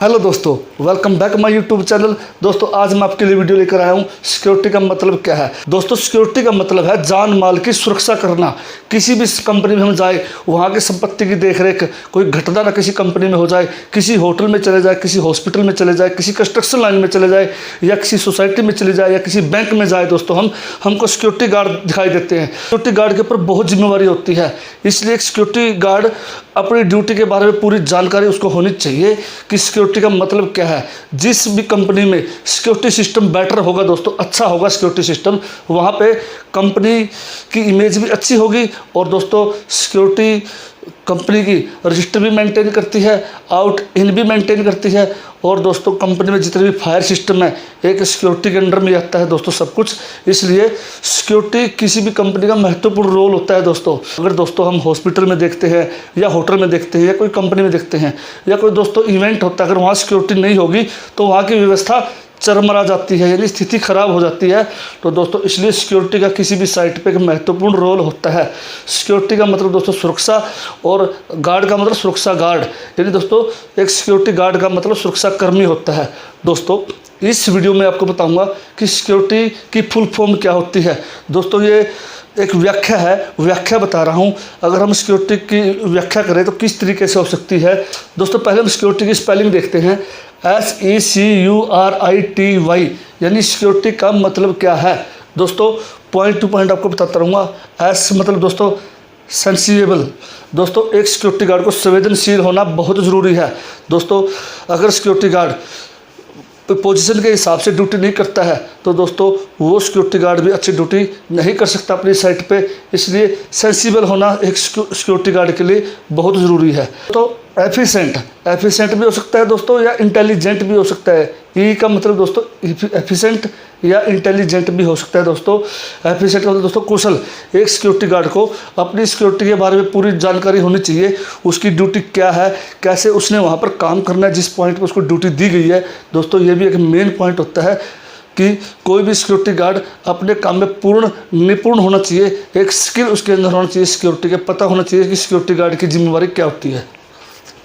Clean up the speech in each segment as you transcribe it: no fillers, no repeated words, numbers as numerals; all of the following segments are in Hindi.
हेलो दोस्तों, welcome back my YouTube channel. दोस्तों आज मैं आपके लिए वीडियो लेकर आया हूँ। सिक्योरिटी का मतलब क्या है? दोस्तों सिक्योरिटी का मतलब है जान माल की सुरक्षा करना। किसी भी कंपनी में हम जाए, वहाँ की संपत्ति की देखरेख, कोई घटना ना किसी कंपनी में हो जाए, किसी होटल में चले जाए, किसी हॉस्पिटल में चले जाए, किसी कंस्ट्रक्शन लाइन में चले जाए, या किसी सोसाइटी में चले जाए, या किसी बैंक में जाए, दोस्तों हमको सिक्योरिटी गार्ड दिखाई देते हैं। सिक्योरिटी गार्ड के ऊपर बहुत जिम्मेवारी होती है, इसलिए एक सिक्योरिटी गार्ड अपनी ड्यूटी के बारे में पूरी जानकारी उसको होनी चाहिए कि सिक्योरिटी का मतलब क्या है। जिस भी कंपनी में सिक्योरिटी सिस्टम बेटर होगा दोस्तों, अच्छा होगा सिक्योरिटी सिस्टम, वहाँ पे कंपनी की इमेज भी अच्छी होगी। और दोस्तों सिक्योरिटी कंपनी की रजिस्टर भी मेंटेन करती है, आउट इन भी मेंटेन करती है। और दोस्तों कंपनी में जितने भी फायर सिस्टम है एक सिक्योरिटी के अंडर में आता है दोस्तों सब कुछ। इसलिए सिक्योरिटी किसी भी कंपनी का महत्वपूर्ण रोल होता है दोस्तों। अगर दोस्तों हम हॉस्पिटल में देखते हैं, या होटल में देखते हैं, या कोई कंपनी में देखते हैं, या कोई दोस्तों इवेंट होता है, अगर वहाँ सिक्योरिटी नहीं होगी तो वहाँ की व्यवस्था चरमरा जाती है, यानी स्थिति खराब हो जाती है। तो दोस्तों इसलिए सिक्योरिटी का किसी भी साइट पे एक महत्वपूर्ण रोल होता है। सिक्योरिटी का मतलब दोस्तों सुरक्षा, और गार्ड का मतलब सुरक्षा गार्ड, यानी दोस्तों एक सिक्योरिटी गार्ड का मतलब सुरक्षा कर्मी होता है। दोस्तों इस वीडियो में आपको बताऊंगा कि सिक्योरिटी की फुल फॉर्म क्या होती है। दोस्तों ये एक व्याख्या है, व्याख्या बता रहा हूँ। अगर हम सिक्योरिटी की व्याख्या करें तो किस तरीके से हो सकती है। दोस्तों पहले हम सिक्योरिटी की स्पेलिंग देखते हैं, SECURITY, यानी सिक्योरिटी का मतलब क्या है। दोस्तों पॉइंट टू पॉइंट आपको बताता रहूँगा। एस मतलब दोस्तों सेंसिबल। दोस्तों एक सिक्योरिटी गार्ड को संवेदनशील होना बहुत ज़रूरी है। दोस्तों अगर सिक्योरिटी गार्ड पोजीशन के हिसाब से ड्यूटी नहीं करता है तो दोस्तों वो सिक्योरिटी गार्ड भी अच्छी ड्यूटी नहीं कर सकता अपनी साइट पे। इसलिए सेंसिबल होना एक सिक्योरिटी गार्ड के लिए बहुत ज़रूरी है। तो एफिशिएंट भी हो सकता है दोस्तों, या इंटेलिजेंट भी हो सकता है। ई का मतलब दोस्तों एफिशिएंट या इंटेलिजेंट भी हो सकता है दोस्तों। एफिशिएंट का मतलब दोस्तों कुशल। एक सिक्योरिटी गार्ड को अपनी सिक्योरिटी के बारे में पूरी जानकारी होनी चाहिए, उसकी ड्यूटी क्या है, कैसे उसने वहाँ पर काम करना है, जिस पॉइंट पर उसको ड्यूटी दी गई है। दोस्तों ये भी एक मेन पॉइंट होता है कि कोई भी सिक्योरिटी गार्ड अपने काम में पूर्ण निपुण होना चाहिए। एक स्किल उसके अंदर होना चाहिए, सिक्योरिटी के पता होना चाहिए कि सिक्योरिटी गार्ड की जिम्मेवारी क्या होती है।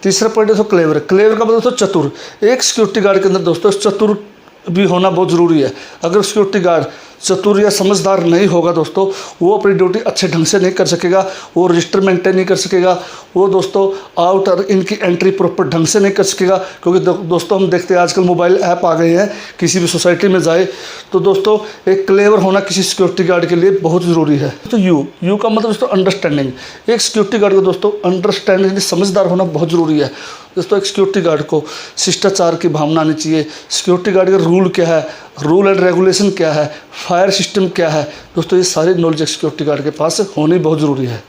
तीसरा पॉइंट है दोस्तों क्लेवर। क्लेवर का मतलब दोस्तों चतुर। एक सिक्योरिटी गार्ड के अंदर दोस्तों चतुर भी होना बहुत ज़रूरी है। अगर सिक्योरिटी गार्ड चतुर या समझदार नहीं होगा दोस्तों, वो अपनी ड्यूटी अच्छे ढंग से नहीं कर सकेगा, वो रजिस्टर मेंटेन नहीं कर सकेगा, वो दोस्तों आउट और इनकी एंट्री प्रॉपर ढंग से नहीं कर सकेगा। क्योंकि दोस्तों हम देखते हैं आजकल मोबाइल ऐप आ गए हैं, किसी भी सोसाइटी में जाए तो दोस्तों एक क्लेवर होना किसी सिक्योरिटी गार्ड के लिए बहुत ज़रूरी है। तो यू का मतलब दोस्तों अंडरस्टैंडिंग। एक सिक्योरिटी गार्ड को दोस्तों अंडरस्टैंडिंग समझदार होना बहुत ज़रूरी है। दोस्तों एक सिक्योरिटी गार्ड को शिष्टाचार की भावना आनी चाहिए। सिक्योरिटी गार्ड का रूल क्या है, रूल एंड रेगुलेशन क्या है, फायर सिस्टम क्या है, दोस्तों ये सारी नॉलेज एक सिक्योरिटी गार्ड के पास होनी बहुत ज़रूरी है।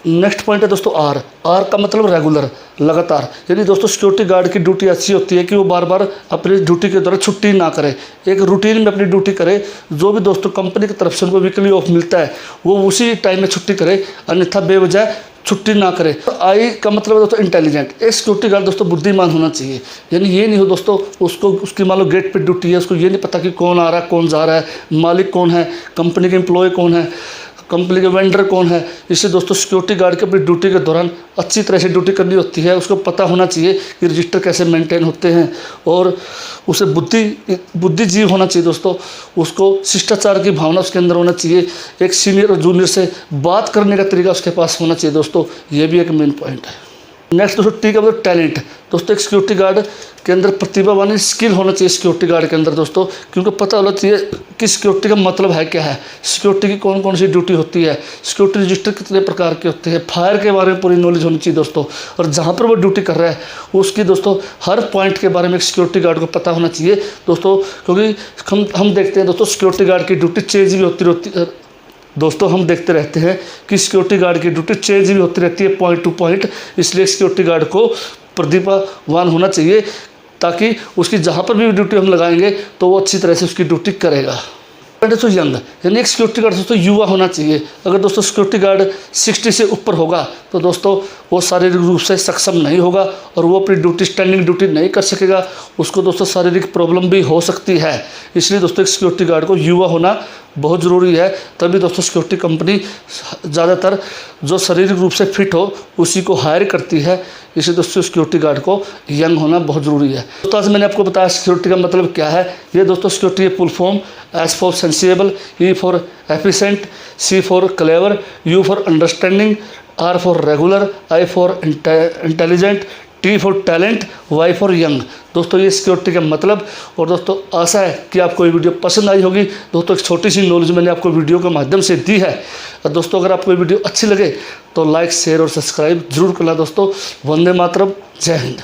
नेक्स्ट पॉइंट है दोस्तों आर का मतलब रेगुलर, लगातार। यानी दोस्तों सिक्योरिटी गार्ड की ड्यूटी ऐसी होती है कि वो बार बार अपनी ड्यूटी के दौरान छुट्टी ना करे, एक रूटीन में अपनी ड्यूटी करे। जो भी दोस्तों कंपनी की तरफ से उनको वीकली ऑफ मिलता है वो उसी टाइम में छुट्टी करे, अन्यथा बेवजह छुट्टी ना करे। तो आई का मतलब है दोस्तों इंटेलिजेंट। एक सिक्योरिटी गार्ड दोस्तों बुद्धिमान होना चाहिए। यानी ये नहीं हो दोस्तों उसको उसकी मान लो गेट पे ड्यूटी है, उसको ये नहीं पता कि कौन आ रहा है कौन जा रहा है, मालिक कौन है, कंपनी के एम्प्लॉय कौन है, कंपनी के वेंडर कौन है। इससे दोस्तों सिक्योरिटी गार्ड की अपनी ड्यूटी के दौरान अच्छी तरह से ड्यूटी करनी होती है। उसको पता होना चाहिए कि रजिस्टर कैसे मेंटेन होते हैं, और उसे बुद्धिजीव होना चाहिए दोस्तों। उसको शिष्टाचार की भावना उसके अंदर होना चाहिए। एक सीनियर और जूनियर से बात करने का तरीका उसके पास होना चाहिए दोस्तों। ये भी एक मेन पॉइंट है। नेक्स्ट दोस्तों टी का मतलब टैलेंट। दोस्तों एक सिक्योरिटी गार्ड के अंदर प्रतिभावान स्किल होना चाहिए सिक्योरिटी गार्ड के अंदर दोस्तों, क्योंकि पता होना चाहिए कि सिक्योरिटी का मतलब है क्या है, सिक्योरिटी की कौन कौन सी ड्यूटी होती है, सिक्योरिटी रजिस्टर कितने प्रकार के होते हैं, फायर के बारे में पूरी नॉलेज होनी चाहिए दोस्तों। और जहाँ पर वो ड्यूटी कर रहा है उसकी दोस्तों हर पॉइंट के बारे में एक सिक्योरिटी गार्ड को पता होना चाहिए दोस्तों। क्योंकि हम देखते हैं दोस्तों सिक्योरिटी गार्ड की ड्यूटी चेंज भी होती दोस्तों, हम देखते रहते हैं कि सिक्योरिटी गार्ड की ड्यूटी चेंज भी होती रहती है पॉइंट टू पॉइंट। इसलिए सिक्योरिटी गार्ड को प्रतिभावान होना चाहिए, ताकि उसकी जहाँ पर भी ड्यूटी हम लगाएंगे तो वो अच्छी तरह से उसकी ड्यूटी करेगा। दोस्तों यंग, यानी एक सिक्योरिटी गार्ड दोस्तों युवा होना चाहिए। अगर दोस्तों सिक्योरिटी गार्ड 60 से ऊपर होगा तो दोस्तों वो शारीरिक रूप से सक्षम नहीं होगा, और वो अपनी ड्यूटी स्टैंडिंग ड्यूटी नहीं कर सकेगा। उसको दोस्तों शारीरिक प्रॉब्लम भी हो सकती है। इसलिए दोस्तों एक सिक्योरिटी गार्ड को युवा होना बहुत ज़रूरी है। तभी दोस्तों सिक्योरिटी कंपनी ज़्यादातर जो शारीरिक रूप से फिट हो उसी को हायर करती है। इसलिए दोस्तों सिक्योरिटी गार्ड को यंग होना बहुत ज़रूरी है। दोस्तों आज मैंने आपको बताया सिक्योरिटी का मतलब क्या है। ये दोस्तों security full form: S for sensible, E for efficient, C for clever, U for understanding, R for regular, I for intelligent, T for talent, Y for young. दोस्तों ये सिक्योरिटी का मतलब। और दोस्तों आशा है कि आपको ये वीडियो पसंद आई होगी। दोस्तों एक छोटी सी नॉलेज मैंने आपको वीडियो के माध्यम से दी है। और दोस्तों अगर आपको ये वीडियो अच्छी लगे तो लाइक, शेयर और सब्सक्राइब जरूर करना दोस्तों। वंदे मातरम, जय हिंद।